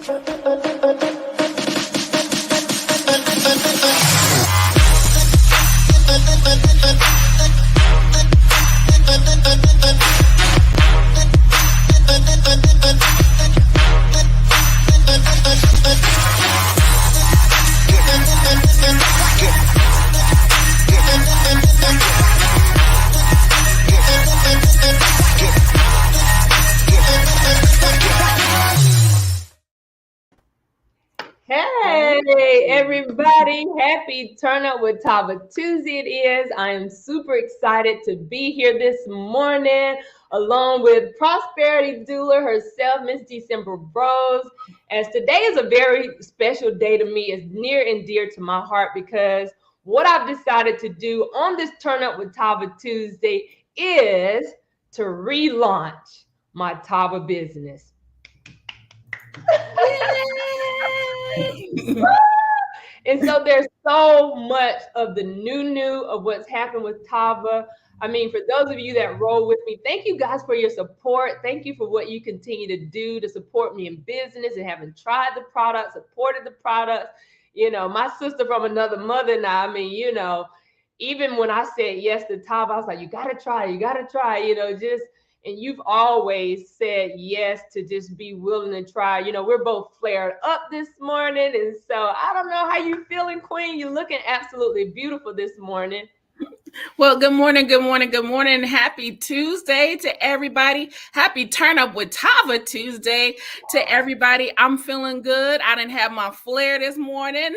Hey everybody, happy Turn Up with TAVA Tuesday it is. I am super excited to be here this morning along with Prosperity Doula herself, Miss December Rose. As today is a very special day to me, it's near and dear to my heart because what I've decided to do on this Turn Up with TAVA Tuesday is to relaunch my TAVA business. And so there's so much of the new of what's happened with TAVA. I mean, for those of you that roll with me, thank you guys for your support. Thank you for what you continue to do to support me in business and having tried the product, supported the product. You know, my sister from another mother now, I mean, you know, even when I said yes to TAVA, I was like, you got to try, you know, just, and you've always said yes to just be willing to try. You know, we're both flared up this morning. And so I don't know how you feeling, Queen. You're looking absolutely beautiful this morning. Well, good morning. Happy Tuesday to everybody. Happy Turn Up with TAVA Tuesday to everybody. I'm feeling good. I didn't have my flare this morning.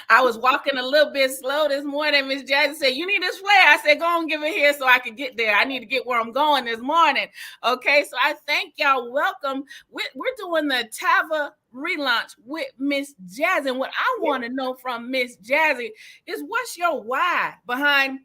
I was walking a little bit slow this morning. Miss Jazzy said, you need this flare. I said, go and give it here so I can get there. I need to get where I'm going this morning. Okay, so I thank y'all. Welcome. We're doing the TAVA relaunch with Miss Jazzy. And what I want to know from Miss Jazzy is what's your why behind,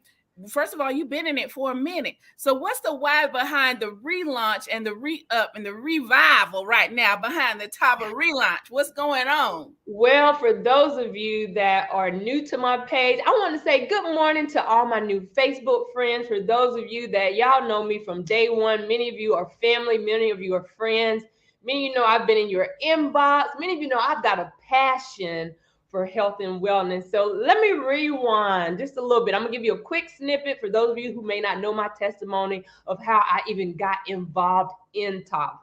first of all, you've been in it for a minute. So what's the why behind the relaunch and the re-up and the revival right now behind the TAVA relaunch? What's going on? Well, for those of you that are new to my page, I want to say good morning to all my new Facebook friends. For those of you that y'all know me from day one, many of you are family, many of you are friends. Many of you know I've been in your inbox. Many of you know I've got a passion for health and wellness. So let me rewind just a little bit. I'm going to give you a quick snippet for those of you who may not know my testimony of how I even got involved in TAVA.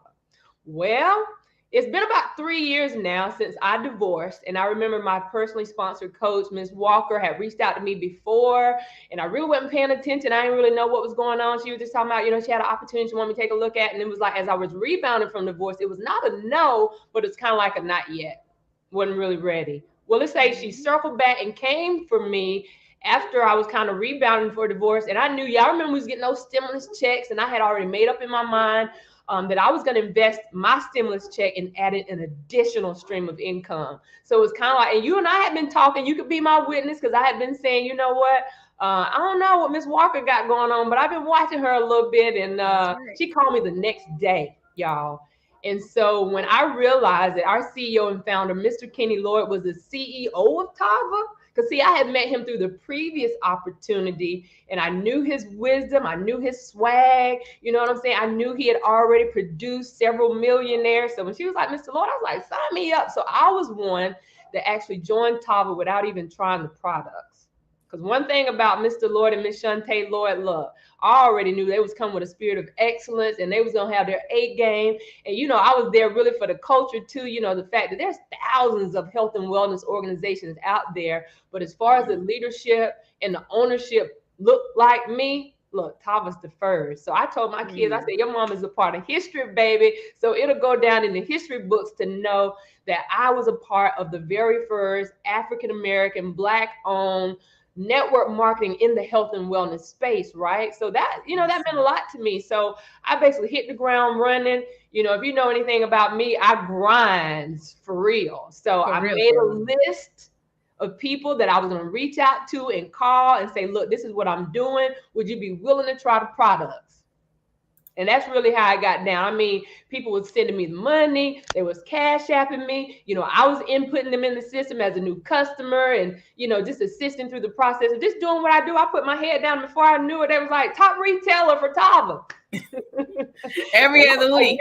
Well, it's been about 3 years now since I divorced. And I remember my personally sponsored coach, Ms. Walker, had reached out to me before. And I really wasn't paying attention. I didn't really know what was going on. She was just talking about, you know, she had an opportunity she wanted me to take a look at. And it was like, as I was rebounding from divorce, it was not a no, but it's kind of like a not yet. Wasn't really ready. Well, let's say she circled back and came for me after I was kind of rebounding for divorce. And I knew, y'all remember we was getting those stimulus checks. And I had already made up in my mind that I was going to invest my stimulus check and added an additional stream of income. So it was kind of like, and you and I had been talking, you could be my witness, because I had been saying, you know what, I don't know what Miss Walker got going on, but I've been watching her a little bit. And she called me the next day, y'all. And so when I realized that our CEO and founder, Mr. Kenny Lloyd, was the CEO of TAVA, because see, I had met him through the previous opportunity and I knew his wisdom. I knew his swag. You know what I'm saying? I knew he had already produced several millionaires. So when she was like, Mr. Lloyd, I was like, sign me up. So I was one that actually joined TAVA without even trying the products. Because one thing about Mr. Lloyd and Miss Shantae Lloyd, look, I already knew they was coming with a spirit of excellence and they was going to have their A game. And, you know, I was there really for the culture too. You know, the fact that there's thousands of health and wellness organizations out there. But as far as the leadership and the ownership look like me, look, TAVA's the first. So I told my kids, I said, your mom is a part of history, baby. So it'll go down in the history books to know that I was a part of the very first African-American, Black-owned network marketing in the health and wellness space, right? So that, you know, that meant a lot to me. So I basically hit the ground running. You know, if you know anything about me, I grind for real. So I made a list of people that I was going to reach out to and call and say, look, this is what I'm doing. Would you be willing to try the products? And that's really how I got down. I mean, people were sending me the money. They was cash apping me. You know, I was inputting them in the system as a new customer and, you know, just assisting through the process of just doing what I do. I put my head down before I knew it. They was like top retailer for TAVA. Every other week.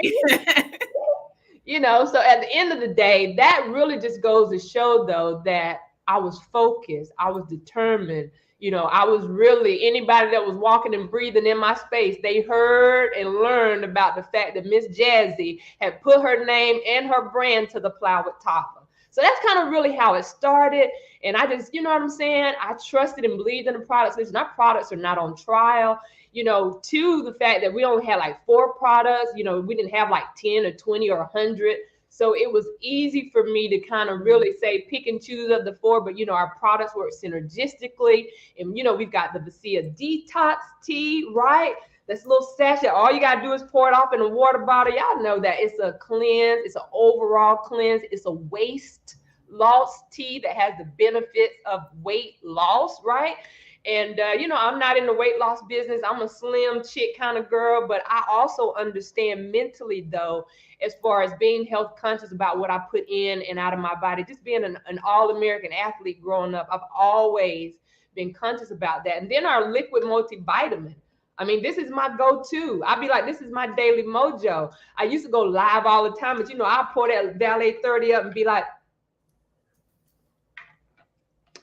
So at the end of the day, that really just goes to show though that I was focused, I was determined. I was really, anybody that was walking and breathing in my space, they heard and learned about the fact that Miss Jazzy had put her name and her brand to the plow with TAVA. So that's kind of really how it started. And I just, you know what I'm saying? I trusted and believed in the products. Listen, our products are not on trial. To the fact that we only had like 4 products, we didn't have like 10 or 20 or 100. So it was easy for me to kind of really say pick and choose of the 4, but our products work synergistically. And we've got the Bacia Detox Tea, right? This little sachet, all you gotta do is pour it off in a water bottle. Y'all know that it's a cleanse, it's an overall cleanse, it's a waist loss tea that has the benefits of weight loss, right? And I'm not in the weight loss business. I'm a slim chick kind of girl, but I also understand mentally though, as far as being health conscious about what I put in and out of my body. Just being an all-American athlete growing up, I've always been conscious about that. And then our liquid multivitamin. I mean, this is my go-to. I'd be like, this is my daily mojo. I used to go live all the time, but I'll pour that Valet 30 up and be like,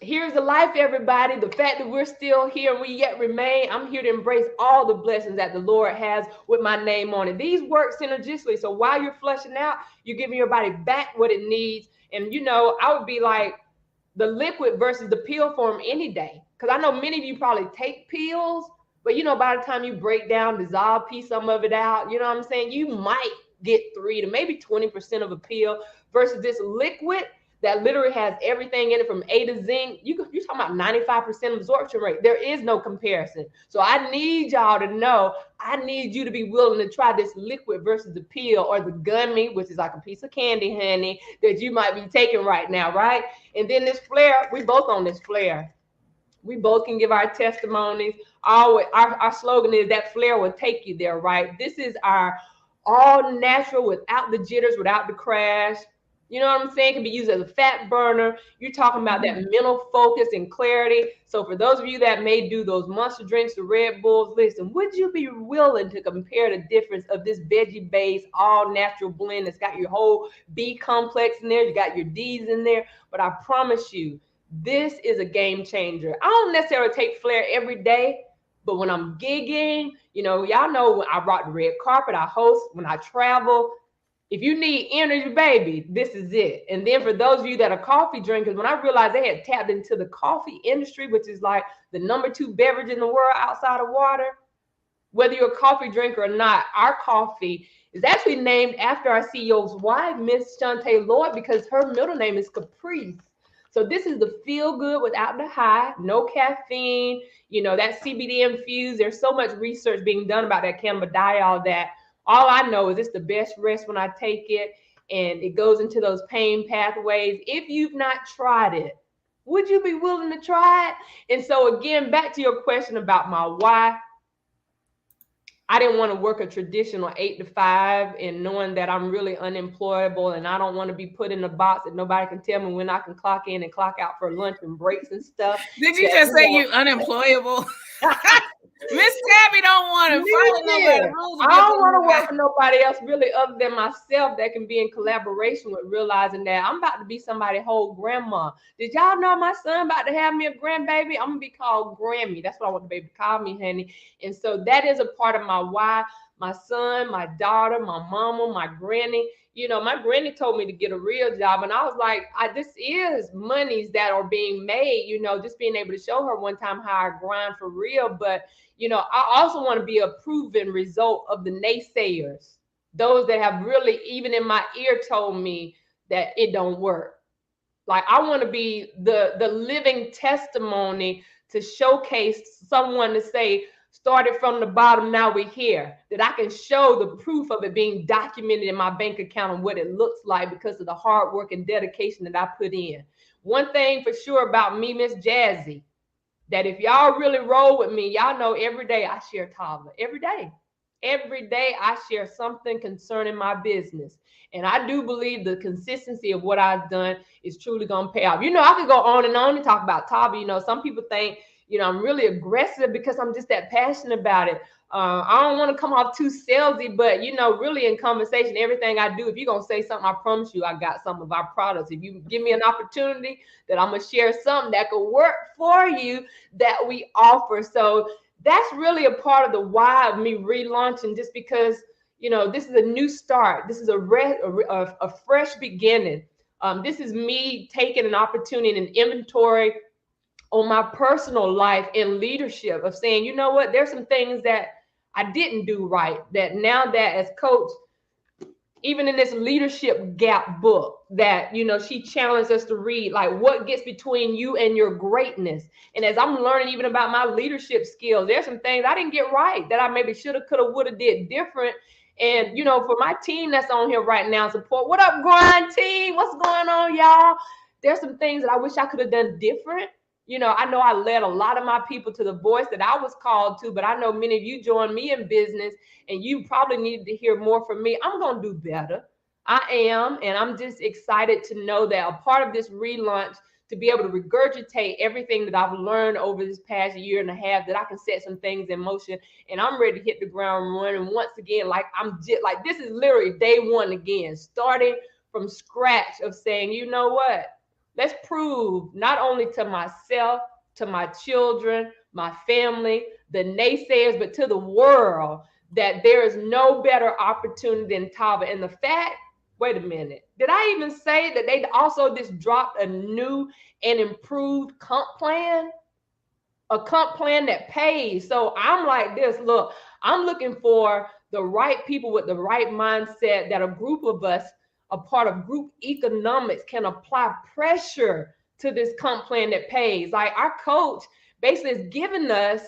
here's the life, everybody. The fact that we're still here and we yet remain, I'm here to embrace all the blessings that the Lord has with my name on it. These work synergistically. So while you're flushing out, you're giving your body back what it needs. And, I would be like the liquid versus the pill form any day. Because I know many of you probably take pills, but, by the time you break down, dissolve, piece some of it out, you know what I'm saying? You might get 3 to maybe 20% of a pill versus this liquid that literally has everything in it from A to Z. You're talking about 95% absorption rate. There is no comparison. So I need y'all to know, I need you to be willing to try this liquid versus the pill or the gummy, which is like a piece of candy, honey, that you might be taking right now, right? And then this flare, we both on this flare. We both can give our testimonies. Our slogan is that flare will take you there, right? This is our all natural, without the jitters, without the crash. You know what I'm saying? It can be used as a fat burner. You're talking about that mental focus and clarity. So for those of you that may do those Monster drinks, the Red Bulls, listen, would you be willing to compare the difference of this veggie-based, all-natural blend that's got your whole B complex in there, you got your D's in there, but I promise you, this is a game changer. I don't necessarily take flare every day, but when I'm gigging, y'all know when I rock the red carpet, I host, when I travel, if you need energy, baby, this is it. And then for those of you that are coffee drinkers, when I realized they had tapped into the coffee industry, which is like the number 2 beverage in the world outside of water, whether you're a coffee drinker or not, our coffee is actually named after our CEO's wife, Miss Shantae Lloyd, because her middle name is Caprice. So this is the feel good without the high, no caffeine, that CBD infused. There's so much research being done about that cannabidiol that all I know is it's the best rest when I take it, and it goes into those pain pathways. If you've not tried it, would you be willing to try it? And so again, back to your question about my why. I didn't want to work a traditional 8 to 5 and knowing that I'm really unemployable, and I don't want to be put in a box that nobody can tell me when I can clock in and clock out for lunch and breaks and stuff. Did you just say you unemployable? Miss Tabby don't want to follow nobody rules. I don't want to work for nobody else really other than myself that can be in collaboration with, realizing that I'm about to be somebody's whole grandma. Did y'all know my son about to have me a grandbaby? I'm going to be called Grammy. That's what I want the baby to call me, honey. And so that is a part of my why. My son, my daughter, my mama, my granny. My granny told me to get a real job. And I was like, this is monies that are being made, just being able to show her one time how I grind for real. But, I also want to be a proven result of the naysayers, those that have really, even in my ear, told me that it don't work. Like, I want to be the living testimony to showcase someone to say, started from the bottom, now we're here, that I can show the proof of it being documented in my bank account and what it looks like because of the hard work and dedication that I put in. One thing for sure about me, Miss Jazzy, that if y'all really roll with me, y'all know every day I share TAVA. Every day. Every day I share something concerning my business. And I do believe the consistency of what I've done is truly going to pay off. I could go on and talk about TAVA. Some people think, I'm really aggressive because I'm just that passionate about it. I don't want to come off too salesy, but really in conversation, everything I do, if you're gonna say something, I promise you, I got some of our products. If you give me an opportunity, that I'm gonna share something that could work for you that we offer. So that's really a part of the why of me relaunching, just because this is a new start. This is a fresh beginning. This is me taking an opportunity and an inventory on my personal life and leadership of saying, you know what, there's some things that I didn't do right, that now that as coach, even in this leadership gap book that she challenged us to read, like what gets between you and your greatness. And as I'm learning even about my leadership skills, there's some things I didn't get right that I maybe should have, could have, would have did different. And for my team that's on here right now, support, what up, grind team, what's going on, y'all? There's some things that I wish I could have done different. I know I led a lot of my people to the voice that I was called to, but I know many of you joined me in business and you probably needed to hear more from me. I'm going to do better. I am. And I'm just excited to know that a part of this relaunch, to be able to regurgitate everything that I've learned over this past year and a half, that I can set some things in motion, and I'm ready to hit the ground running once again. Like this is literally day one again, starting from scratch of saying, you know what? Let's prove not only to myself, to my children, my family, the naysayers, but to the world that there is no better opportunity than TAVA. And the fact, wait a minute, did I even say that they also just dropped a new and improved comp plan? A comp plan that pays. So I'm like this, look, I'm looking for the right people with the right mindset, that a group of us, a part of group economics, can apply pressure to this comp plan that pays. Like our coach basically is giving us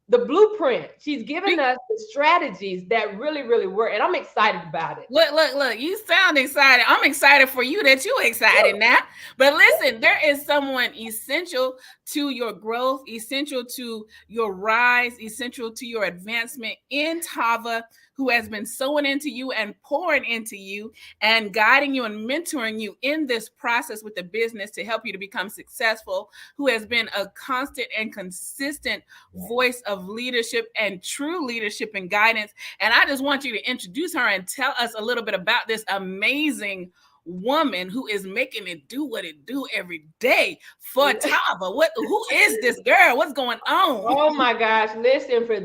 the blueprint. She's giving us the strategies that really, really work. And I'm excited about it. Look, you sound excited. I'm excited for you that you're excited now. But listen, there is someone essential to your growth, essential to your rise, essential to your advancement in TAVA, who has been sowing into you and pouring into you and guiding you and mentoring you in this process with the business to help you to become successful, who has been a constant and consistent voice of leadership and true leadership and guidance. And I just want you to introduce her and tell us a little bit about this amazing woman who is making it do what it do every day for TAVA. Who is this girl? What's going on? Oh my gosh. Listen, for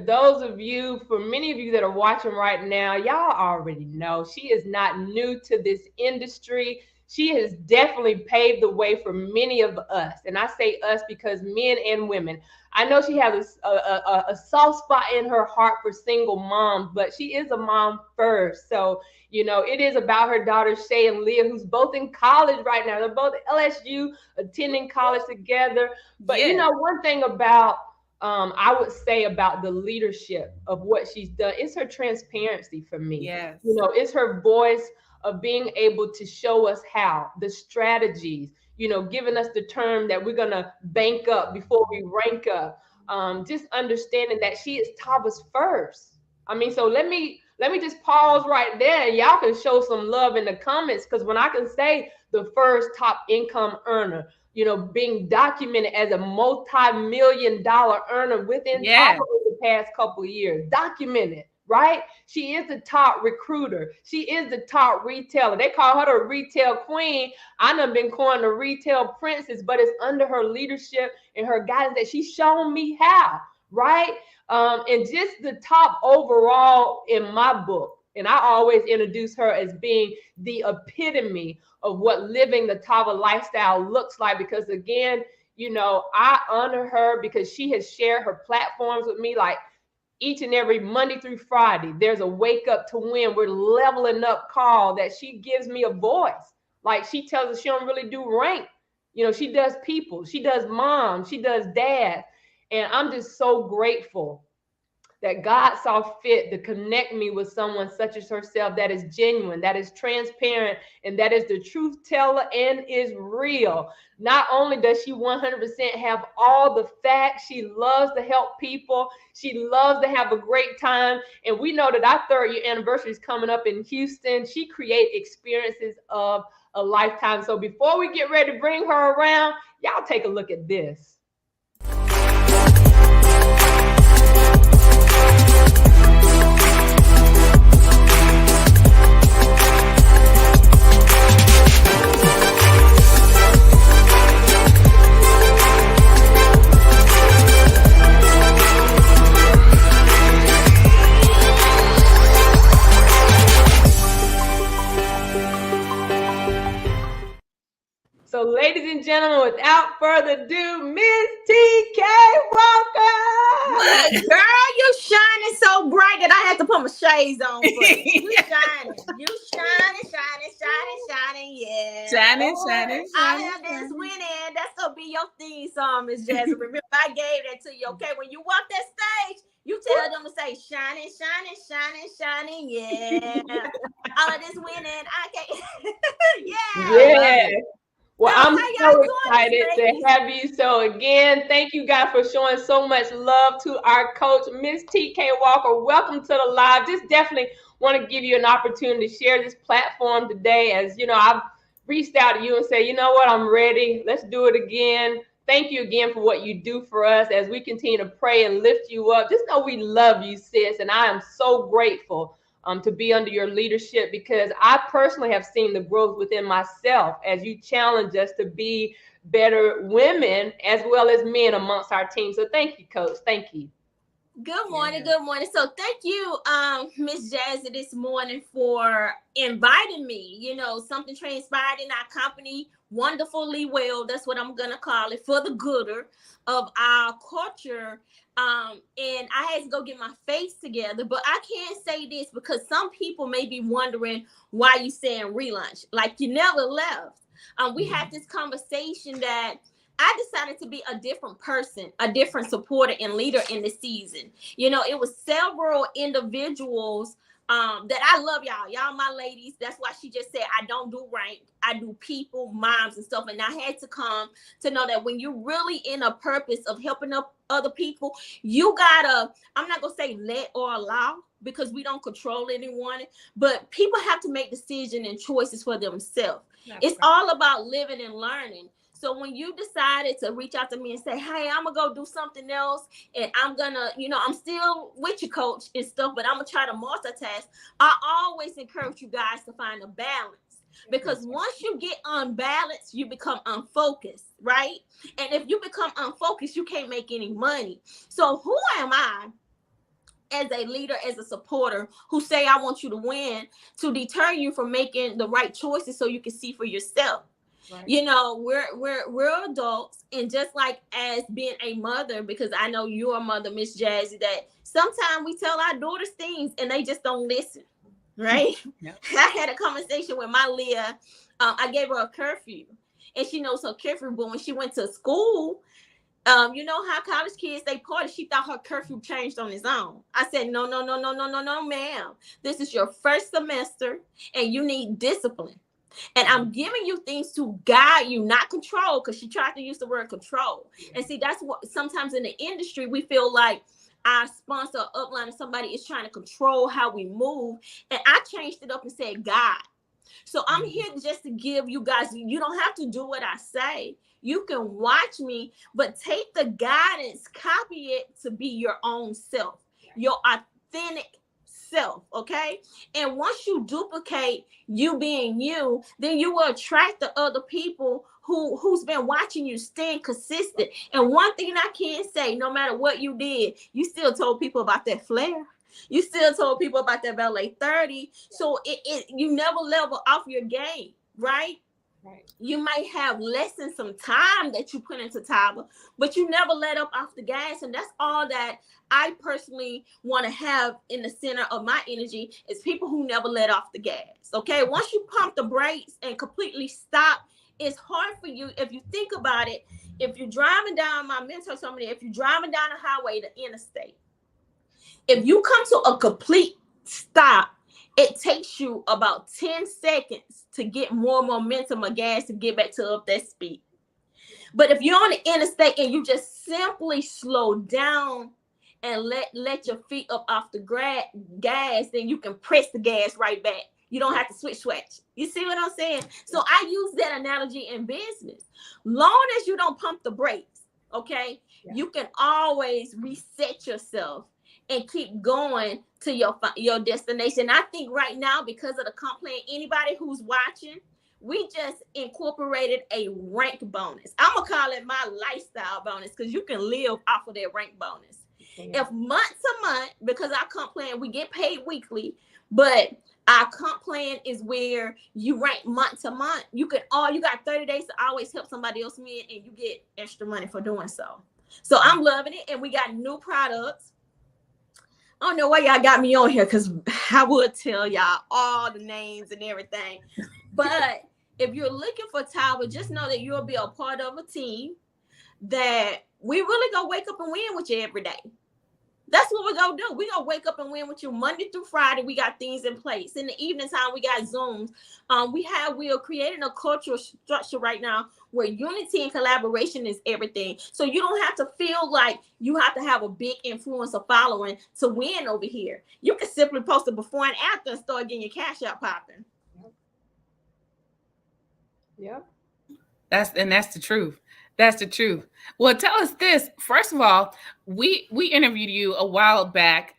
many of you that are watching right now, y'all already know she is not new to this industry. She has definitely paved the way for many of us. And I say us because men and women. I know she has a soft spot in her heart for single moms, but she is a mom first. So, it is about her daughters, Shay and Leah, who's both in college right now. They're both at LSU, attending college together. But, one thing about, I would say about the leadership of what she's done, it's her transparency for me. Yes. It's her voice of being able to show us how, the strategies, giving us the term that we're going to bank up before we rank up. Just understanding that she is TAVA's first. I mean, so let me just pause right there. Y'all can show some love in the comments, because when I can say the first top income earner, being documented as a multi-million-dollar earner within TAVA over the past couple of years, documented. Right? She is the top recruiter. She is the top retailer. They call her the retail queen. I done been calling the retail princess, but it's under her leadership and her guidance that she's shown me how, right? And just the top overall in my book. And I always introduce her as being the epitome of what living the TAVA lifestyle looks like, because again, I honor her because she has shared her platforms with me, like each and every Monday through Friday, there's a wake up to win. We're leveling up call that she gives me a voice. Like she tells us she don't really do rank. She does people, she does mom, she does dad. And I'm just so grateful that God saw fit to connect me with someone such as herself, that is genuine, that is transparent, and that is the truth teller and is real. Not only does she 100% have all the facts, she loves to help people. She loves to have a great time. And we know that our 3rd year anniversary is coming up in Houston. She creates experiences of a lifetime. So before we get ready to bring her around, y'all take a look at this. So, ladies and gentlemen, without further ado, Miss TK Walker. Look, girl, you shining so bright that I had to put my shades on for you. You shining. You shining. Yeah. Shining. I have this winning. That's gonna be your theme song, Miss Jazzy. Remember, I gave that to you. Okay, when you walk that stage, you tell them to say shining. Yeah. All of this winning, I can't. Yeah. Well, Girl, I'm how y'all so doing excited today? to have you. So again, thank you guys for showing so much love to our coach, Miss TK Walker. Welcome to the live. Just definitely want to give you an opportunity to share this platform today. As you know, I've reached out to you and said, you know what, I'm ready. Let's do it again. Thank you again for what you do for us as we continue to pray and lift you up. Just know we love you, sis, and I am so grateful to be under your leadership, because I personally have seen the growth within myself as you challenge us to be better women as well as men amongst our team. So thank you, Coach. Thank you. Good morning. So thank you, Miss Jazzy, this morning for inviting me. You know, something transpired in our company wonderfully well. That's what I'm gonna call it, for the gooder of our culture. And I had to go get my face together, but I can't say this because some people may be wondering why you saying relaunch, like you never left. We had this conversation that I decided to be a different person, a different supporter and leader in this season. You know, it was several individuals that I love y'all. Y'all my ladies. That's why she just said, I don't do rank. I do people, moms and stuff. And I had to come to know that when you're really in a purpose of helping up other people, you gotta, I'm not gonna say let or allow, because we don't control anyone, but people have to make decisions and choices for themselves. It's all about living and learning. So when you decided to reach out to me and say, hey, I'm gonna go do something else, and I'm gonna, you know, I'm still with you, coach, and stuff, but I'm gonna try to multitask. I always encourage you guys to find a balance, because once you get unbalanced, you become unfocused, right? And if you become unfocused, you can't make any money. So who am I as a leader, as a supporter, who say I want you to win, to deter you from making the right choices so you can see for yourself? Right. You know, we're adults, and just like as being a mother, because I know you're a mother, Miss Jazzy, that sometimes we tell our daughters things and they just don't listen, right? Yep. I had a conversation with my Leah. I gave her a curfew, and she knows her curfew, but when she went to school, you know how college kids, they party, she thought her curfew changed on its own. I said, no, ma'am. This is your first semester, and you need discipline. And I'm giving you things to guide you, not control, because she tried to use the word control. And see, that's what sometimes in the industry, we feel like our sponsor, upline, or somebody is trying to control how we move. And I changed it up and said, God. So I'm here just to give you guys, you don't have to do what I say. You can watch me, but take the guidance, copy it to be your own self, your authentic self, okay? And once you duplicate you being you, then you will attract the other people who's been watching you, staying consistent. And one thing I can say, no matter what you did, you still told people about that flair. You still told people about that ballet 30. So you never level off your game, right? Right. You might have less than some time that you put into TAVA, but you never let up off the gas. And that's all that I personally want to have in the center of my energy, is people who never let off the gas. Okay. Once you pump the brakes and completely stop, it's hard for you. If you think about it, if you're driving down, my mentor told me, if you're driving down a highway, the interstate, if you come to a complete stop, it takes you about 10 seconds to get more momentum of gas to get back to up that speed. But if you're on the interstate and you just simply slow down and let your feet up off the gas, then you can press the gas right back. You don't have to switch. You see what I'm saying? So I use that analogy in business. Long as you don't pump the brakes, okay, you can always reset yourself and keep going to your destination. I think right now, because of the comp plan, anybody who's watching, we just incorporated a rank bonus. I'm gonna call it my lifestyle bonus, because you can live off of that rank bonus. If month to month, because our comp plan, we get paid weekly, but Our comp plan is where you rank month to month. You got 30 days to always help somebody else win, and you get extra money for doing so. So I'm loving it, and we got new products. I don't know why y'all got me on here, because I would tell y'all all the names and everything. But if you're looking for TAVA, just know that you'll be a part of a team that we really gonna wake up and win with you every day. That's what we're gonna do. We're gonna wake up and win with you Monday through Friday. We got things in place. In the evening time, we got Zooms. We are creating a cultural structure right now where unity and collaboration is everything. So you don't have to feel like you have to have a big influencer following to win over here. You can simply post it before and after and start getting your cash out popping. Yep. That's the truth. That's the truth. Well, tell us this. First of all, we interviewed you a while back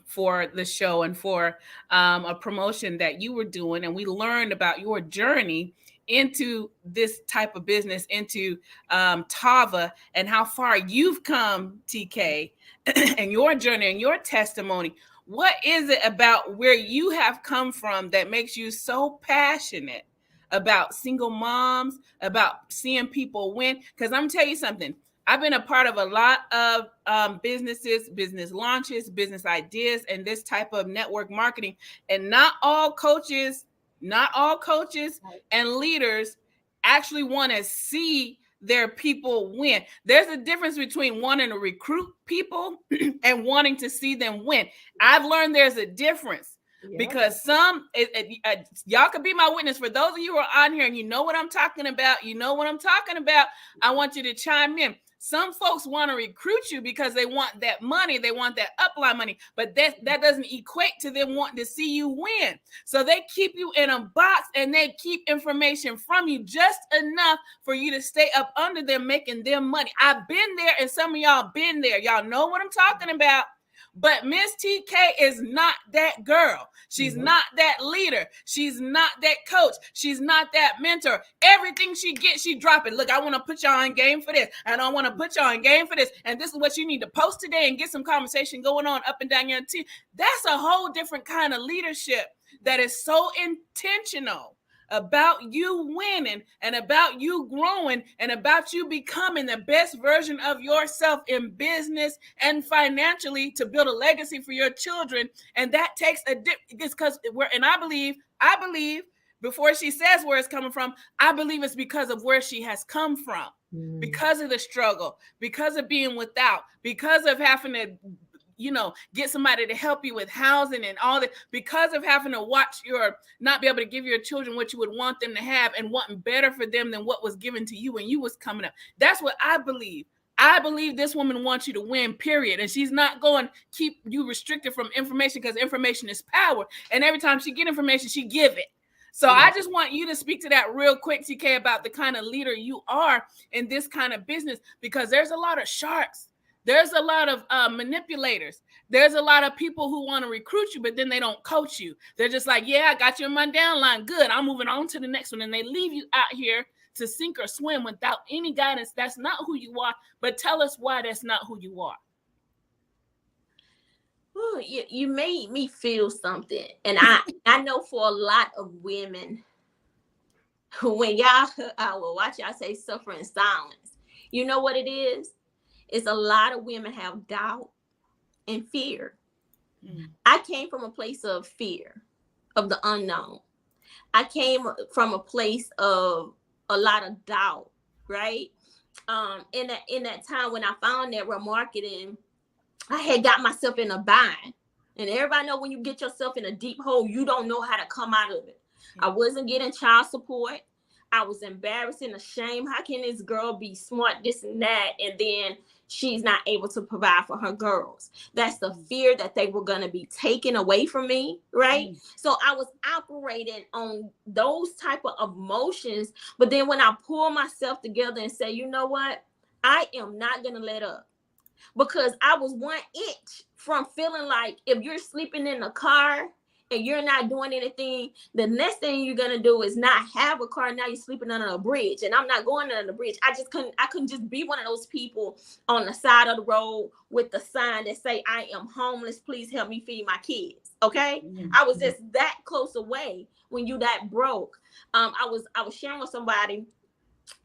for the show and for a promotion that you were doing, and we learned about your journey into this type of business, into TAVA, and how far you've come, TK, and your journey and your testimony. What is it about where you have come from that makes you so passionate about single moms, about seeing people win? Because I'm tell you something, I've been a part of a lot of businesses, business launches, business ideas, and this type of network marketing. And not all coaches and leaders actually want to see their people win. There's a difference between wanting to recruit people and wanting to see them win. I've learned there's a difference. Yeah. Because y'all could be my witness. For those of you who are on here and you know what I'm talking about, I want you to chime in. Some folks want to recruit you because they want that money, they want that upline money, but that doesn't equate to them wanting to see you win. So they keep you in a box and they keep information from you just enough for you to stay up under them, making them money. I've been there, and some of y'all been there. Y'all know what I'm talking about. But Miss TK is not that girl. She's not that leader. She's not that coach. She's not that mentor. Everything she gets, she drop it. Look, I want to put y'all in game for this. And I want to put y'all in game for this. And this is what you need to post today and get some conversation going on up and down your team. That's a whole different kind of leadership that is so intentional about you winning and about you growing and about you becoming the best version of yourself in business and financially to build a legacy for your children. And that takes it's because I believe before she says where it's coming from, I believe it's because of where she has come from, because of the struggle, because of being without, because of having to get somebody to help you with housing and all that, because of having to not be able to give your children what you would want them to have and wanting better for them than what was given to you when you was coming up. That's what I believe. I believe this woman wants you to win, period. And she's not going to keep you restricted from information, because information is power. And every time she get information, she give it. So I just want you to speak to that real quick, TK, about the kind of leader you are in this kind of business, because there's a lot of sharks. There's a lot of manipulators. There's a lot of people who want to recruit you, but then they don't coach you. They're just like, yeah, I got you in my downline. Good. I'm moving on to the next one. And they leave you out here to sink or swim without any guidance. That's not who you are. But tell us why that's not who you are. Ooh, you made me feel something. And I know for a lot of women, when y'all, I will watch y'all say suffer in silence. You know what it is? It's a lot of women have doubt and fear. I came from a place of fear of the unknown. I came from a place of a lot of doubt, right? In that time when I found network marketing, I had got myself in a bind. And everybody know when you get yourself in a deep hole, you don't know how to come out of it. I wasn't getting child support. I was embarrassed and ashamed. How can this girl be smart, this and that, and then she's not able to provide for her girls? That's the fear that they were going to be taken away from me, right? So I was operating on those type of emotions. But then when I pull myself together and say, you know what? I am not going to let up. Because I was 1 inch from feeling like if you're sleeping in a car and you're not doing anything, the next thing you're gonna do is not have a car. Now you're sleeping under a bridge, and I'm not going under the bridge. I couldn't just be one of those people on the side of the road with the sign that say, I am homeless, please help me feed my kids. Okay. I was just that close away when you that broke. I was sharing with somebody.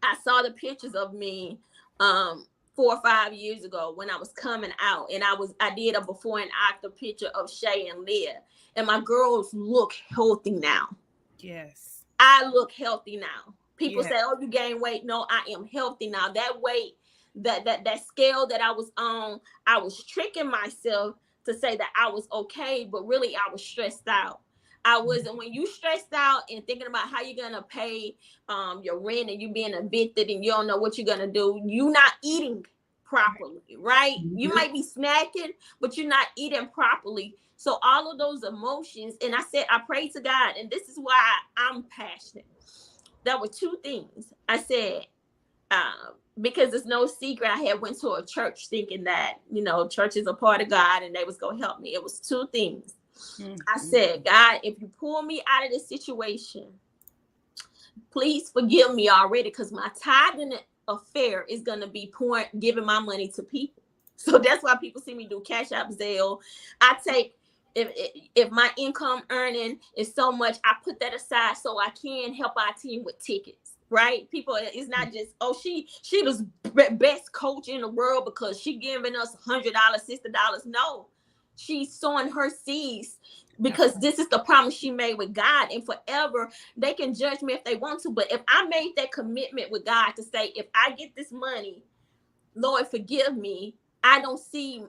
I saw the pictures of me 4 or 5 years ago when I was coming out, and I did a before and after picture of Shay and Leah, and my girls look healthy now. Yes, I look healthy now. People say, "Oh, you gained weight." No, I am healthy now. That weight, that scale that I was on, I was tricking myself to say that I was okay, but really I was stressed out. I wasn't. When you stressed out and thinking about how you're gonna pay your rent, and you being evicted and you don't know what you're gonna do, you're not eating properly, right? You might be snacking, but you're not eating properly. So all of those emotions, and I prayed to God, and this is why I'm passionate. There were two things I said, because it's no secret. I had went to a church thinking that, church is a part of God and they was going to help me. It was two things. I said, God, if you pull me out of this situation, please forgive me already, because my tithing affair is going to be giving my money to people. So that's why people see me do Cash App, Zelle. I take, if my income earning is so much, I put that aside so I can help our team with tickets, right? People, it's not just, oh, she was best coach in the world because she giving us $100, $60. No, she's sowing her seeds because this is the promise she made with God, and forever they can judge me if they want to. But if I made that commitment with God to say, if I get this money, Lord, forgive me. I don't see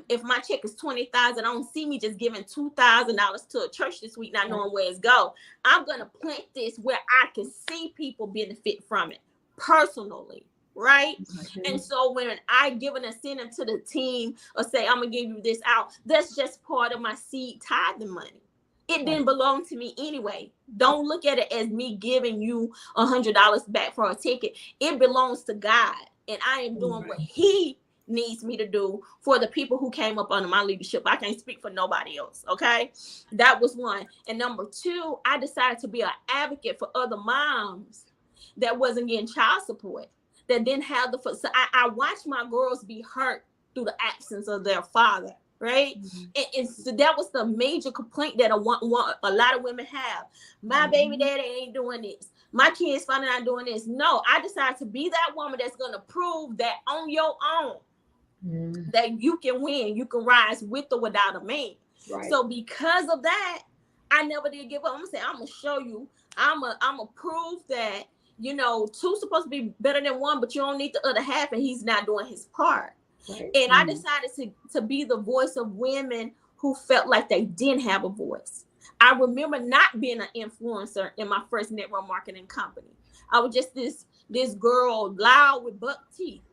if my check is $20,000, I don't see me just giving $2,000 to a church this week, not knowing where it's go. I'm going to plant this where I can see people benefit from it personally. Right. And so when I give an incentive to the team or say, I'm going to give you this out, that's just part of my seed tithing money. It didn't belong to me anyway. Don't look at it as me giving you $100 back for a ticket. It belongs to God. And I am doing what he needs me to do for the people who came up under my leadership. I can't speak for nobody else. Okay. That was one. And number two, I decided to be an advocate for other moms that wasn't getting child support, that didn't have so I watched my girls be hurt through the absence of their father. Right. And so that was the major complaint that a lot of women have. My baby daddy ain't doing this. My kids finding out doing this. No, I decided to be that woman that's going to prove that on your own, that you can win, you can rise with or without a man. Right. So because of that, I never did give up. I'm gonna say, I'm gonna show you, I'm gonna prove that, two's supposed to be better than one, but you don't need the other half, and he's not doing his part. Right. And I decided to be the voice of women who felt like they didn't have a voice. I remember not being an influencer in my first network marketing company. I was just this girl, loud with buck teeth.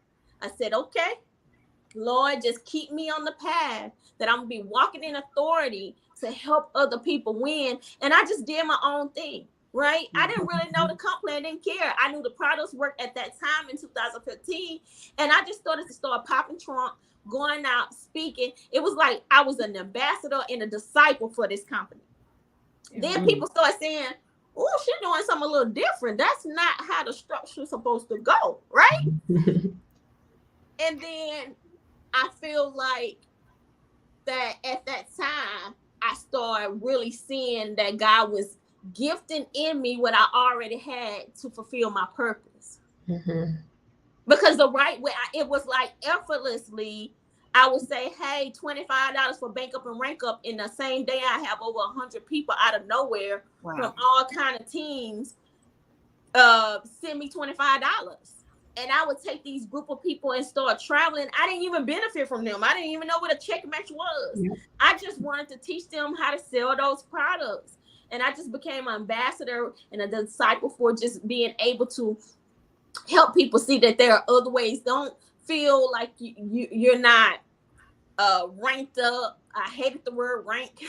I said, okay, Lord, just keep me on the path that I'm going to be walking in authority to help other people win. And I just did my own thing, right? I didn't really know the company. I didn't care. I knew the products worked at that time in 2015. And I just started to start popping trunk, going out, speaking. It was like I was an ambassador and a disciple for this company. Then people start saying, oh, she's doing something a little different. That's not how the structure is supposed to go, right? And then I feel like that at that time, I started really seeing that God was gifting in me what I already had to fulfill my purpose. Because the right way, it was like effortlessly, I would say, hey, $25 for bank up and rank up. In the same day, I have over 100 people out of nowhere from all kind of teams send me $25. And I would take these group of people and start traveling. I didn't even benefit from them. I didn't even know what a check match was. Yeah. I just wanted to teach them how to sell those products. And I just became an ambassador and a disciple for just being able to help people see that there are other ways. Don't feel like you're not ranked up. I hated the word rank.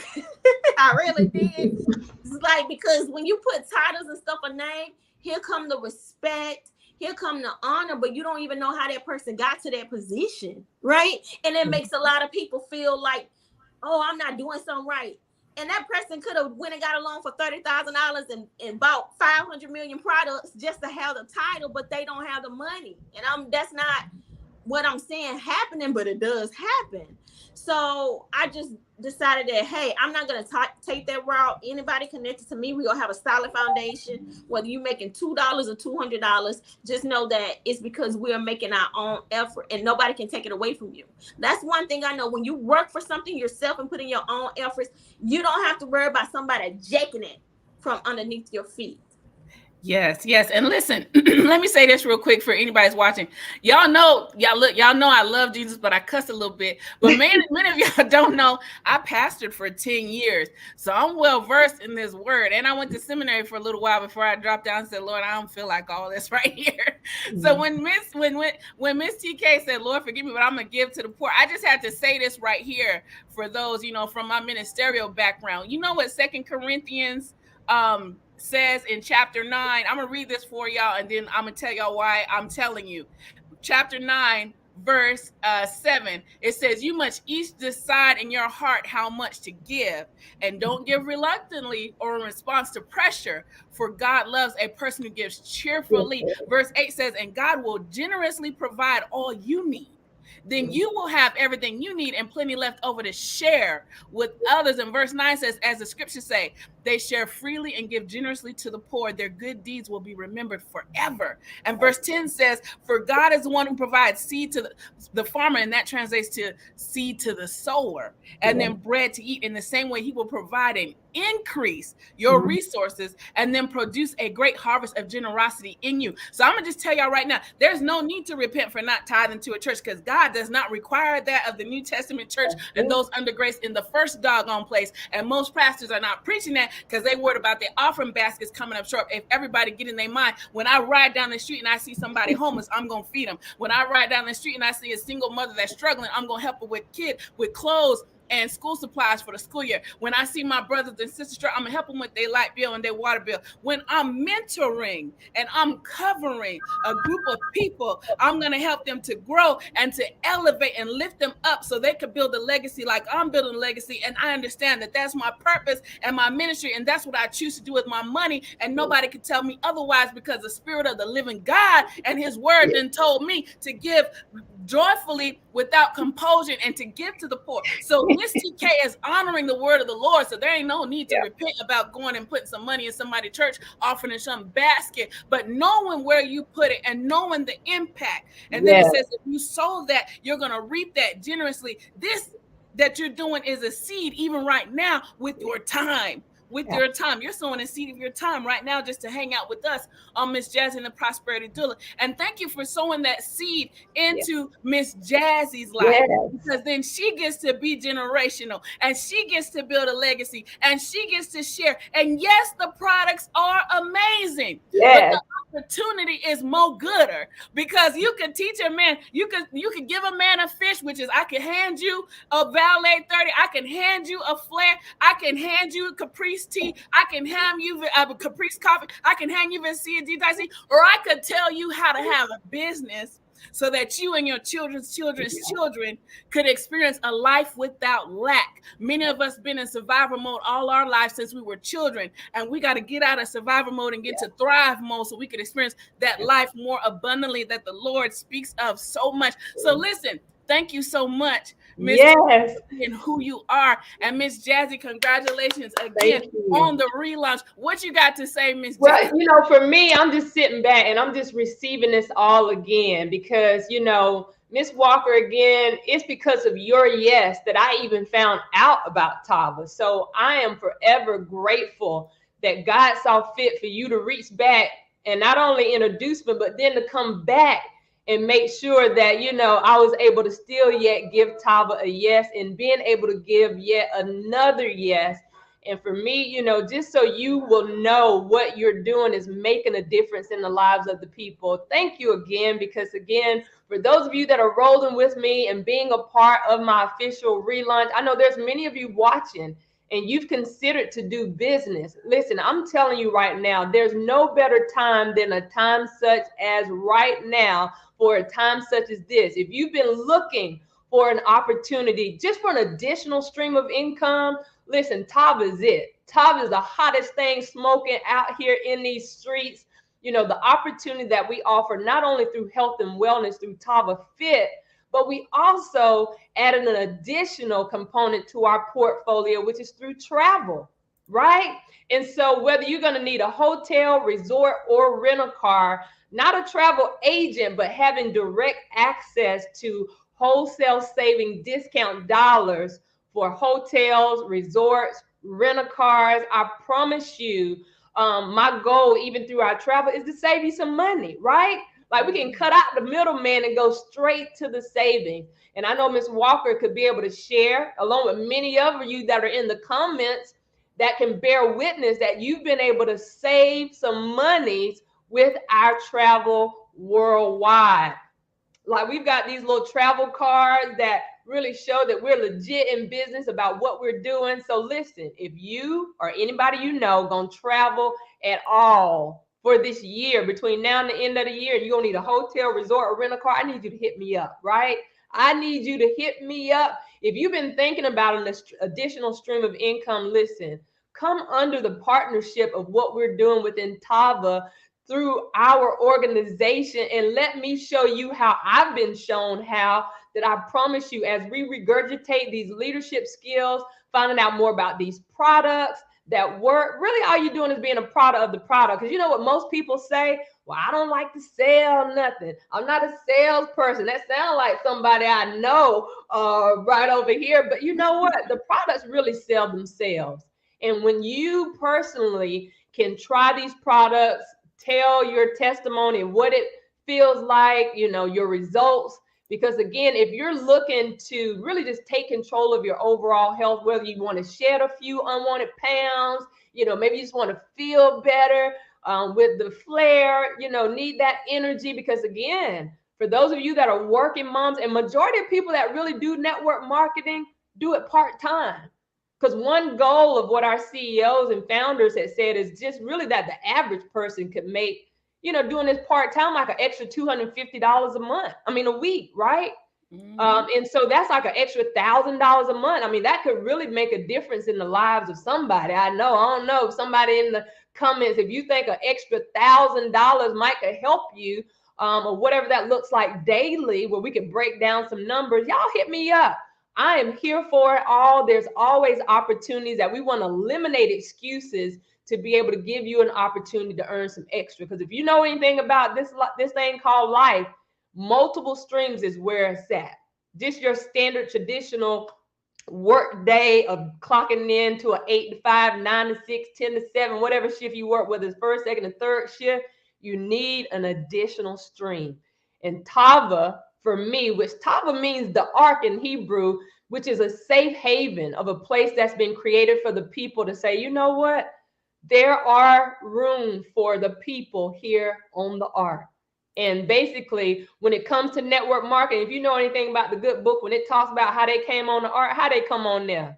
I really did. It's like, because when you put titles and stuff a name, here come the respect. Here come the honor, but you don't even know how that person got to that position, right? And it makes a lot of people feel like, oh, I'm not doing something right. And that person could have went and got a loan for $30,000 and bought 500 million products just to have the title, but they don't have the money. And that's not what I'm saying happening, but it does happen. So I just decided that, hey, I'm not going to take that route. Anybody connected to me, we're going to have a solid foundation. Whether you're making $2 or $200, just know that it's because we're making our own effort and nobody can take it away from you. That's one thing I know. When you work for something yourself and put in your own efforts, you don't have to worry about somebody jacking it from underneath your feet. Yes, yes. And listen, let me say this real quick for anybody's watching. Y'all know I love Jesus, but I cuss a little bit. But many of y'all don't know, I pastored for 10 years. So I'm well versed in this word. And I went to seminary for a little while before I dropped down and said, Lord, I don't feel like all this right here. Mm-hmm. So when Miss TK said, Lord, forgive me, but I'm gonna give to the poor, I just had to say this right here for those, from my ministerial background. You know what 2 Corinthians says in chapter 9. I'm gonna read this for y'all, and then I'm gonna tell y'all why I'm telling you. Chapter 9, verse 7. It says, you must each decide in your heart how much to give, and don't give reluctantly or in response to pressure, for God loves a person who gives cheerfully. Verse 8 says, and God will generously provide all you need. Then you will have everything you need and plenty left over to share with others. And verse 9 says, as the scriptures say, they share freely and give generously to the poor. Their good deeds will be remembered forever. And verse 10 says, for God is the one who provides seed to the farmer, and that translates to seed to the sower, and then bread to eat. In the same way, he will provide and increase your resources and then produce a great harvest of generosity in you. So I'm gonna just tell y'all right now, there's no need to repent for not tithing to a church, because God does not require that of the New Testament church and those under grace in the first doggone place. And most pastors are not preaching that because they worried about their offering baskets coming up short. If everybody get in their mind, when I ride down the street and I see somebody homeless, I'm gonna feed them. When I ride down the street and I see a single mother that's struggling, I'm gonna help her with clothes and school supplies for the school year. When I see my brothers and sisters, I'm gonna help them with their light bill and their water bill. When I'm mentoring and I'm covering a group of people, I'm gonna help them to grow and to elevate and lift them up so they could build a legacy like I'm building a legacy. And I understand that that's my purpose and my ministry, and that's what I choose to do with my money. And nobody can tell me otherwise, because the Spirit of the living God and His Word then told me to give joyfully without compulsion and to give to the poor. So Miss TK is honoring the word of the Lord. So there ain't no need to repent about going and putting some money in somebody's church, offering in some basket, but knowing where you put it and knowing the impact. And then it says, if you sow that, you're going to reap that generously. This that you're doing is a seed even right now with your time. Your time. You're sowing a seed of your time right now just to hang out with us on Miss Jazzy and the Prosperity Doula. And thank you for sowing that seed into Miss Jazzy's life, because then she gets to be generational and she gets to build a legacy and she gets to share. And yes, the products are amazing, but the opportunity is more gooder, because you can teach a man, you could give a man a fish, which is I can hand you a Valet 30, I can hand you a flare, I can hand you a Caprice tea, I can hand you a Caprice coffee, I can hand you Vincia DIC, or I could tell you how to have a business so that you and your children's children could experience a life without lack. Many of us been in survival mode all our lives since we were children, and we got to get out of survival mode and get to thrive mode so we could experience that life more abundantly that the Lord speaks of so much. So listen, thank you so much, Miss Jazzy, and who you are. And Miss Jazzy, congratulations again on the relaunch. What you got to say, Miss Jazzy? Well, for me, I'm just sitting back and I'm just receiving this all again, because, Miss Walker, again, it's because of your yes that I even found out about TAVA. So I am forever grateful that God saw fit for you to reach back and not only introduce me, but then to come back and make sure that, I was able to still yet give TAVA a yes, and being able to give yet another yes. And for me, just so you will know what you're doing is making a difference in the lives of the people. Thank you again, because again, for those of you that are rolling with me and being a part of my official relaunch, I know there's many of you watching and you've considered to do business. Listen, I'm telling you right now, there's no better time than a time such as right now for a time such as this. If you've been looking for an opportunity just for an additional stream of income, listen, TAVA is it. TAVA is the hottest thing smoking out here in these streets. You know, the opportunity that we offer not only through health and wellness through TAVA Fit, but we also added an additional component to our portfolio, which is through travel, right? And so whether you're going to need a hotel, resort, or rent a car, not a travel agent, but having direct access to wholesale saving discount dollars for hotels, resorts, rent-a-cars, I promise you, my goal, even through our travel, is to save you some money, right? Like we can cut out the middleman and go straight to the savings. And I know Ms. Walker could be able to share, along with many of you that are in the comments, that can bear witness that you've been able to save some monies with our travel worldwide. Like we've got these little travel cards that really show that we're legit in business about what we're doing. So listen, if you or anybody you know gonna travel at all for this year, between now and the end of the year, you're gonna need a hotel, resort, or rent a car, I need you to hit me up, right? I need you to hit me up. If you've been thinking about an additional stream of income, listen, come under the partnership of what we're doing within TAVA through our organization, and let me show you how I've been shown how, that I promise you, as we regurgitate these leadership skills, finding out more about these products that work, really all you're doing is being a product of the product. Because you know what most people say? Well, I don't like to sell nothing. I'm not a salesperson. That sounds like somebody I know right over here. But you know what? The products really sell themselves. And when you personally can try these products, tell your testimony, what it feels like, you know, your results. Because again, if you're looking to really just take control of your overall health, whether you want to shed a few unwanted pounds, you know, maybe you just want to feel better with the flair, you know, need that energy. Because again, for those of you that are working moms, and majority of people that really do network marketing do it part-time. Because one goal of what our CEOs and founders have said is just really that the average person could make, you know, doing this part-time, like an extra $250 a month. I mean, a week, right? Mm-hmm. And so that's like an extra $1,000 a month. I mean, that could really make a difference in the lives of somebody. I don't know if somebody in the comments, if you think an extra $1,000 might could help you, or whatever that looks like daily, where we could break down some numbers, y'all hit me up. I am here for it all. There's always opportunities that we want to eliminate excuses to be able to give you an opportunity to earn some extra. Because if you know anything about this thing called life, multiple streams is where it's at. Just your standard traditional work day of clocking in to an 8 to 5, 9 to 6, 10 to 7, whatever shift you work, whether it's first, second, and third shift, you need an additional stream. And TAVA, for me, which TAVA means the ark in Hebrew, which is a safe haven of a place that's been created for the people to say, you know what? There are room for the people here on the ark. And basically, when it comes to network marketing, if you know anything about the good book, when it talks about how they came on the ark, how they come on there?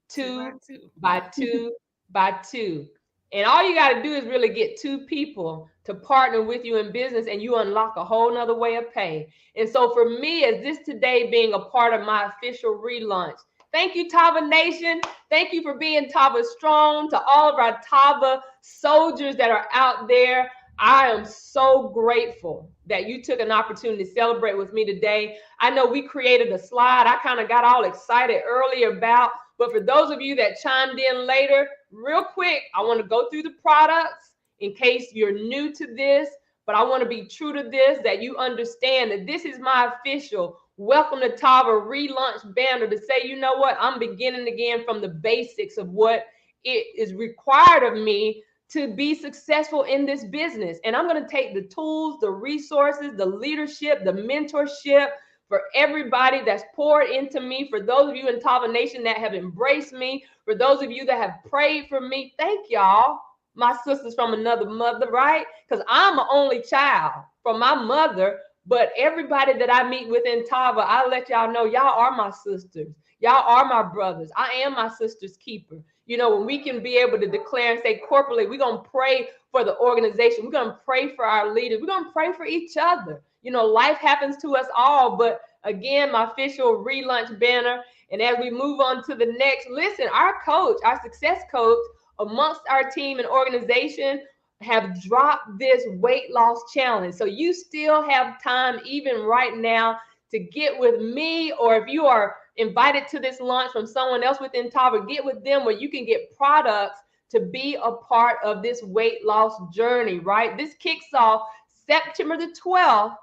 Two by two by two. And all you got to do is really get two people to partner with you in business, and you unlock a whole nother way of pay. And so for me, as this today being a part of my official relaunch, thank you, TAVA Nation. Thank you for being TAVA strong. To all of our TAVA soldiers that are out there, I am so grateful that you took an opportunity to celebrate with me today. I know we created a slide I kind of got all excited earlier about, but for those of you that chimed in later, real quick, I want to go through the products in case you're new to this, but I want to be true to this, that you understand that this is my official Welcome to TAVA relaunch banner to say, you know what, I'm beginning again from the basics of what it is required of me to be successful in this business. And I'm going to take the tools, the resources, the leadership, the mentorship for everybody that's poured into me. For those of you in TAVA Nation that have embraced me, for those of you that have prayed for me, thank y'all. My sisters from another mother, right? Because I'm an only child from my mother. But everybody that I meet within TAVA, I let y'all know y'all are my sisters. Y'all are my brothers. I am my sister's keeper. when we can be able to declare and say corporately, we're going to pray for the organization. We're going to pray for our leaders. We're going to pray for each other. Life happens to us all. But again, my official relaunch banner. And as we move on to the next, listen, our success coach amongst our team and organization have dropped this weight loss challenge. So you still have time, even right now, to get with me, or if you are invited to this launch from someone else within TAVA, get with them where you can get products to be a part of this weight loss journey, right? This kicks off September the 12th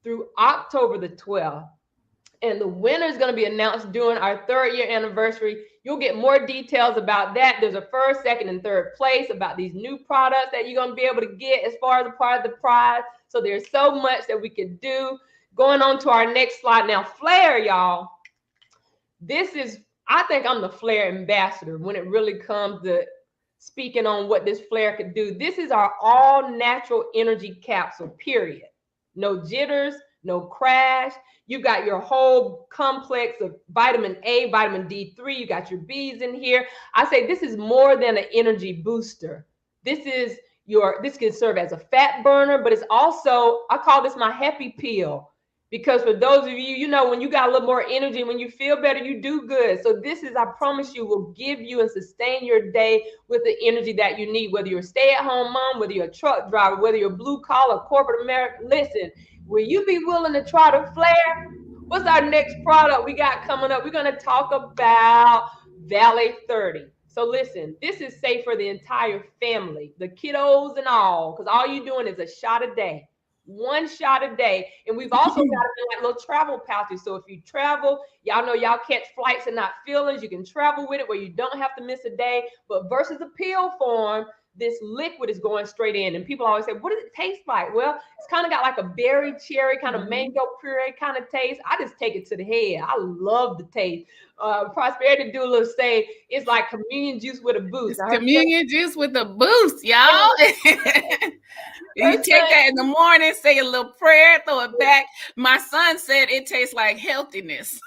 through October the 12th. And the winner is going to be announced during our 3rd year anniversary. You'll get more details about that. There's a 1st, 2nd, and 3rd place about these new products that you're going to be able to get as far as a part of the prize. So there's so much that we could do. Going on to our next slide now, Flair, y'all. I think I'm the Flair ambassador when it really comes to speaking on what this Flair could do. This is our all natural energy capsule, period. No jitters, no crash. You got your whole complex of vitamin A, vitamin D3. You got your B's in here. I say this is more than an energy booster. This can serve as a fat burner, but it's also, I call this my happy pill. Because for those of you, when you got a little more energy, when you feel better, you do good. So this is, I promise you, will give you and sustain your day with the energy that you need, whether you're a stay-at-home mom, whether you're a truck driver, whether you're blue-collar, corporate America. Listen, will you be willing to try the Flair? What's our next product we got coming up? We're going to talk about Valley 30. So listen, this is safe for the entire family, the kiddos and all, because all you're doing is a shot a day. 1 shot a day. And we've also got like little travel pouches. So if you travel, y'all know y'all catch flights and not feelings, you can travel with it where you don't have to miss a day. But versus the pill form, this liquid is going straight in. And people always say, what does it taste like? Well, it's kind of got like a berry, cherry, kind of mango puree kind of taste. I just take it to the head. I love the taste. Prosperity Doula say it's like communion juice with a boost. It's communion juice with a boost, y'all. You take that in the morning, say a little prayer, throw it back. My son said it tastes like healthiness.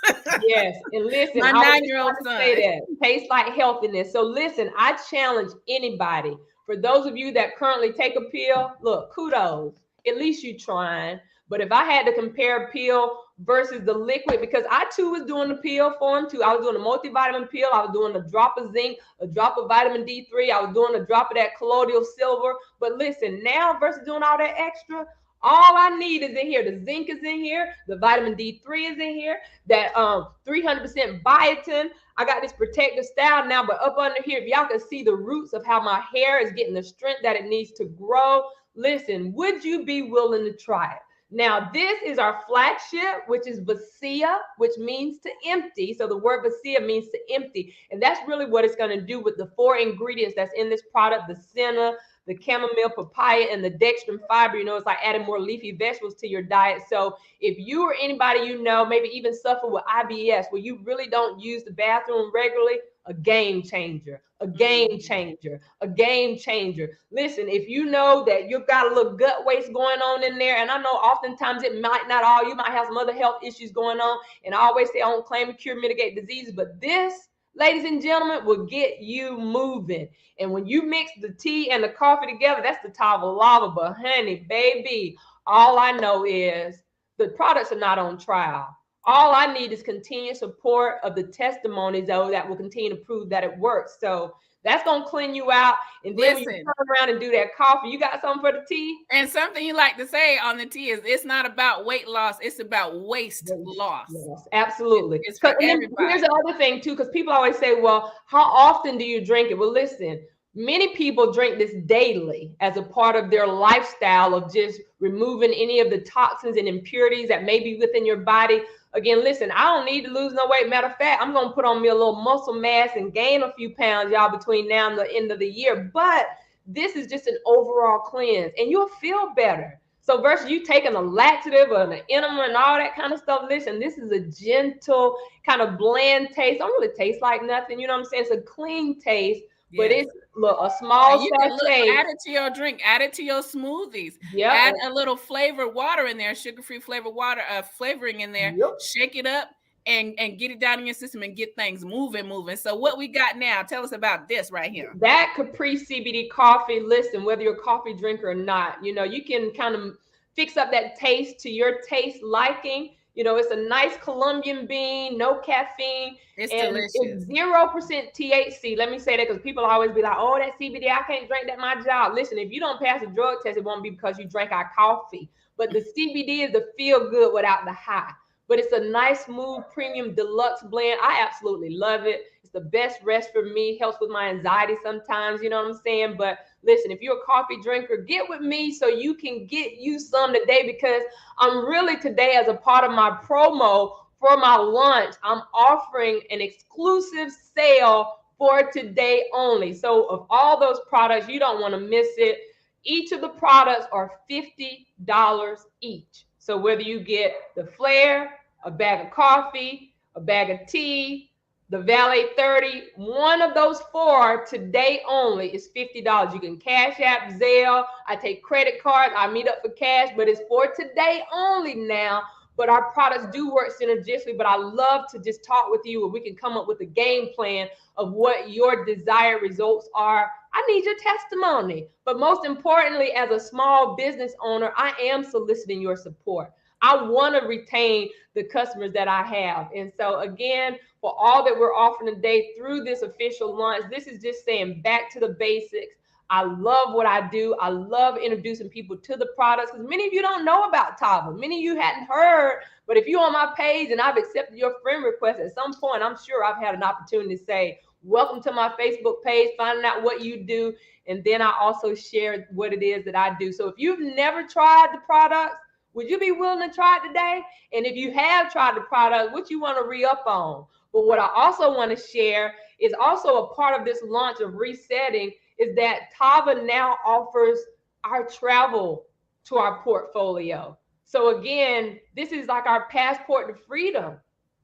Yes, and listen, my 9-year-old son say that tastes like healthiness. So listen, I challenge anybody. For those of you that currently take a pill, look, kudos. At least you trying. But if I had to compare pill versus the liquid, because I too was doing the pill form too. I was doing a multivitamin pill. I was doing a drop of zinc, a drop of vitamin D3. I was doing a drop of that colloidal silver. But listen, now versus doing all that extra, all I need is in here. The zinc is in here. The vitamin D3 is in here. That 300% biotin. I got this protective style now, but up under here, if y'all can see the roots of how my hair is getting the strength that it needs to grow. Listen, would you be willing to try it? Now, this is our flagship, which is Vacia, which means to empty. So the word Vacia means to empty. And that's really what it's going to do with the 4 ingredients that's in this product, the senna, the chamomile, papaya, and the dextrin fiber. It's like adding more leafy vegetables to your diet. So if you or anybody maybe even suffer with IBS, where you really don't use the bathroom regularly, a game changer, a game changer, a game changer. Listen, if you know that you've got a little gut waste going on in there, and I know oftentimes it might not all, you might have some other health issues going on, and I always say I don't claim to cure, mitigate diseases, but this, ladies and gentlemen, will get you moving. And when you mix the tea and the coffee together, that's the TAVA lava. But honey, baby, all I know is the products are not on trial. All I need is continued support of the testimonies, though, that will continue to prove that it works. So that's going to clean you out. And then when you turn around and do that coffee, you got something for the tea? And something you like to say on the tea is it's not about weight loss. It's about waste loss. Yes, absolutely. It's for everybody. Here's the other thing, too, because people always say, well, how often do you drink it? Well, listen, many people drink this daily as a part of their lifestyle of just removing any of the toxins and impurities that may be within your body. Again, listen, I don't need to lose no weight. Matter of fact, I'm going to put on me a little muscle mass and gain a few pounds, y'all, between now and the end of the year. But this is just an overall cleanse, and you'll feel better. So versus you taking a laxative or an enema and all that kind of stuff, listen, this is a gentle kind of bland taste. Don't really taste like nothing. You know what I'm saying? It's a clean taste. But it's a small sachet. Add it to your drink. Add it to your smoothies. Add a little flavored water in there, sugar-free flavored water, flavoring in there. Shake it up. and get it down in your system and get things moving. So what we got now, tell us about this right here. That Capri CBD coffee, listen, whether you're a coffee drinker or not, you know, you can kind of fix up that taste to your taste liking. You know, it's a nice Colombian bean, no caffeine. It's and delicious. It's 0% THC. Let me say that because people always be like, oh, that CBD, I can't drink that at my job. Listen, if you don't pass a drug test, it won't be because you drank our coffee. But the CBD is the feel good without the high. But it's a nice, smooth, premium deluxe blend. I absolutely love it. It's the best rest for me. Helps with my anxiety sometimes, you know what I'm saying? But listen, if you're a coffee drinker, get with me so you can get you some today, because I'm really today, as a part of my promo for my launch, I'm offering an exclusive sale for today only. So of all those products, you don't want to miss it. Each of the products are $50 each. So whether you get the flare, a bag of coffee, a bag of tea, the Valet 30, one of those four today only is $50. You can Cash App, Zelle. I take credit cards. I meet up for cash, but it's for today only now. But our products do work synergistically. But I love to just talk with you, and we can come up with a game plan of what your desired results are. I need your testimony. But most importantly, as a small business owner, I am soliciting your support. I want to retain the customers that I have. And so again, for all that we're offering today through this official launch, this is just saying back to the basics. I love what I do. I love introducing people to the products, because many of you don't know about TAVA. Many of you hadn't heard, but if you're on my page and I've accepted your friend request, at some point, I'm sure I've had an opportunity to say, welcome to my Facebook page, finding out what you do. And then I also share what it is that I do. So if you've never tried the products, would you be willing to try it today? And if you have tried the product, what you want to re-up on? But what I also want to share is also a part of this launch of resetting is that TAVA now offers our travel to our portfolio. So again, this is like our passport to freedom.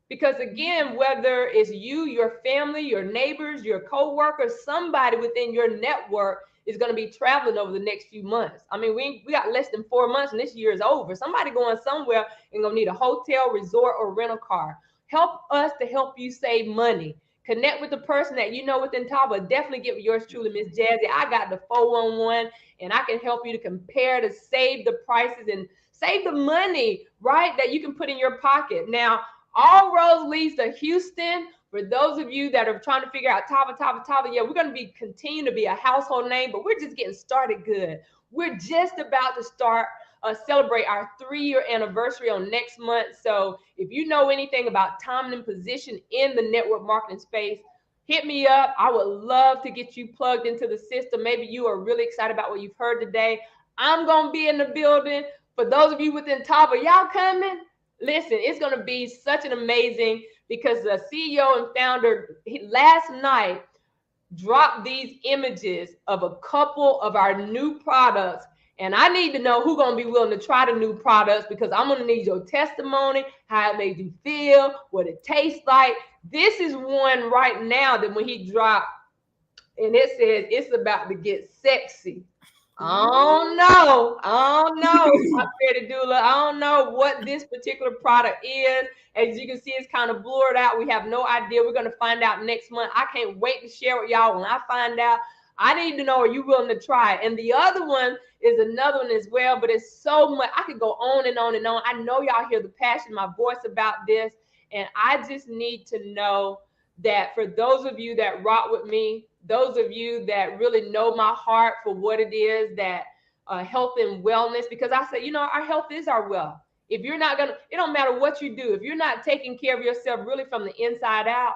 Because again, whether it's you, your family, your neighbors, your co-workers, somebody within your network is going to be traveling over the next few months. I mean, we got less than 4 months and this year is over. Somebody going somewhere and going to need a hotel, resort, or rental car. Help us to help you save money. Connect with the person that you know within TAVA. Definitely get with yours truly, Miss Jazzy. I got the 411 and I can help you to compare, to save the prices and save the money, right, that you can put in your pocket. Now, all roads leads to Houston. For those of you that are trying to figure out TAVA, yeah, we're going to continue to be a household name, but we're just getting started good. We're just about to start celebrate our 3-year anniversary on next month. So if you know anything about timing and position in the network marketing space, hit me up. I would love to get you plugged into the system. Maybe you are really excited about what you've heard today. I'm going to be in the building. For those of you within TAVA, y'all coming? Listen, it's going to be such an amazing, because the CEO and founder last night dropped these images of a couple of our new products. And I need to know who's going to be willing to try the new products, because I'm going to need your testimony, how it made you feel, what it tastes like. This is one right now that when he dropped, and it says it's about to get sexy. I don't know. I don't know what this particular product is. As you can see, it's kind of blurred out. We have no idea. We're going to find out next month. I can't wait to share with y'all when I find out. I need to know, are you willing to try it? And the other one is another one as well, but it's so much. I could go on and on and on. I know y'all hear the passion in my voice about this. And I just need to know that for those of you that rock with me, those of you that really know my heart for what it is, that health and wellness, because I say, you know, our health is our wealth. If you're not gonna, it don't matter what you do. If you're not taking care of yourself really from the inside out,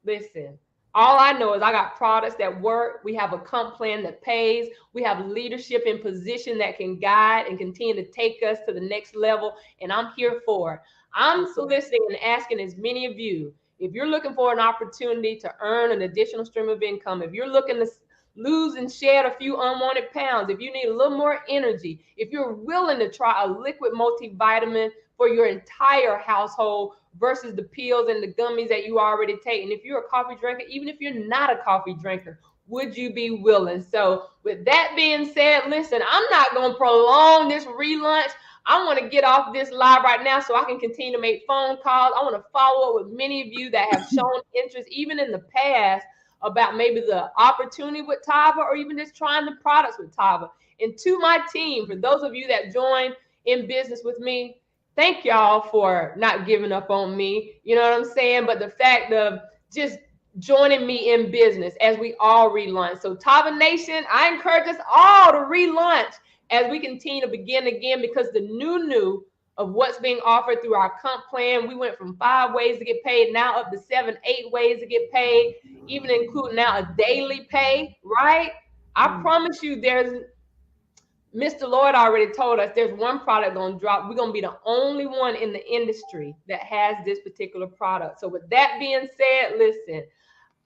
listen, all I know is I got products that work. We have a comp plan that pays. We have leadership in position that can guide and continue to take us to the next level. And I'm here for it. I'm soliciting and asking as many of you, if you're looking for an opportunity to earn an additional stream of income, if you're looking to lose and shed a few unwanted pounds, if you need a little more energy, if you're willing to try a liquid multivitamin for your entire household versus the pills and the gummies that you already take, and if you're a coffee drinker, even if you're not a coffee drinker, would you be willing? So with that being said, listen, I'm not going to prolong this relaunch. I want to get off this live right now so I can continue to make phone calls. I want to follow up with many of you that have shown interest, even in the past, about maybe the opportunity with TAVA or even just trying the products with TAVA. And to my team, for those of you that join in business with me, thank y'all for not giving up on me. You know what I'm saying? But the fact of just joining me in business as we all relaunch. So TAVA Nation, I encourage us all to relaunch as we continue to begin again, because the new of what's being offered through our comp plan, we went from 5 ways to get paid, now up to 7, 8 ways to get paid, even including now a daily pay, right? I promise you, Mr. Lloyd already told us there's one product gonna drop. We're gonna be the only one in the industry that has this particular product. So with that being said, listen,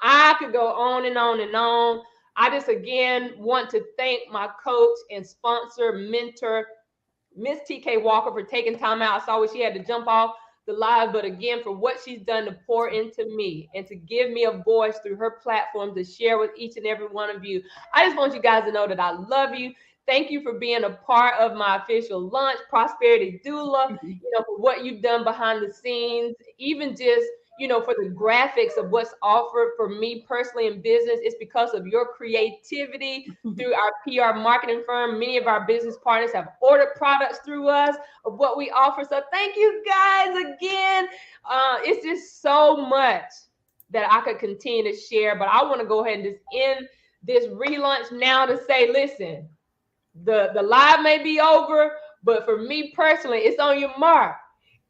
I could go on and on and on. I just again want to thank my coach and sponsor, mentor, Miss TK Walker, for taking time out. I saw she had to jump off the live, but again, for what she's done to pour into me and to give me a voice through her platform to share with each and every one of you. I just want you guys to know that I love you. Thank you for being a part of my official launch, Prosperity Doula, for what you've done behind the scenes, even just, for the graphics of what's offered for me personally in business. It's because of your creativity through our PR marketing firm. Many of our business partners have ordered products through us of what we offer. So thank you guys again. It's just so much that I could continue to share, but I want to go ahead and just end this relaunch now to say, listen, the live may be over, but for me personally, it's on your mark.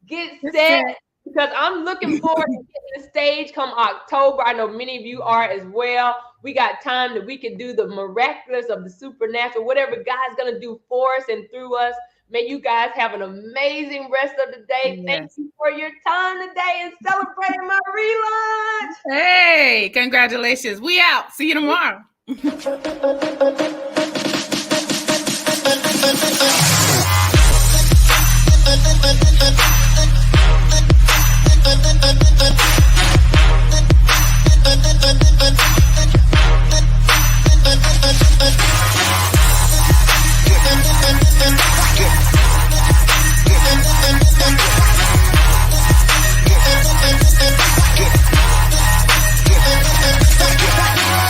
Get set, because I'm looking forward to getting the stage come October. I know many of you are as well. We got time that we can do the miraculous of the supernatural, whatever God's going to do for us and through us. May you guys have an amazing rest of the day. Yes. Thank you for your time today and celebrating my relaunch. Hey, congratulations. We out. See you tomorrow.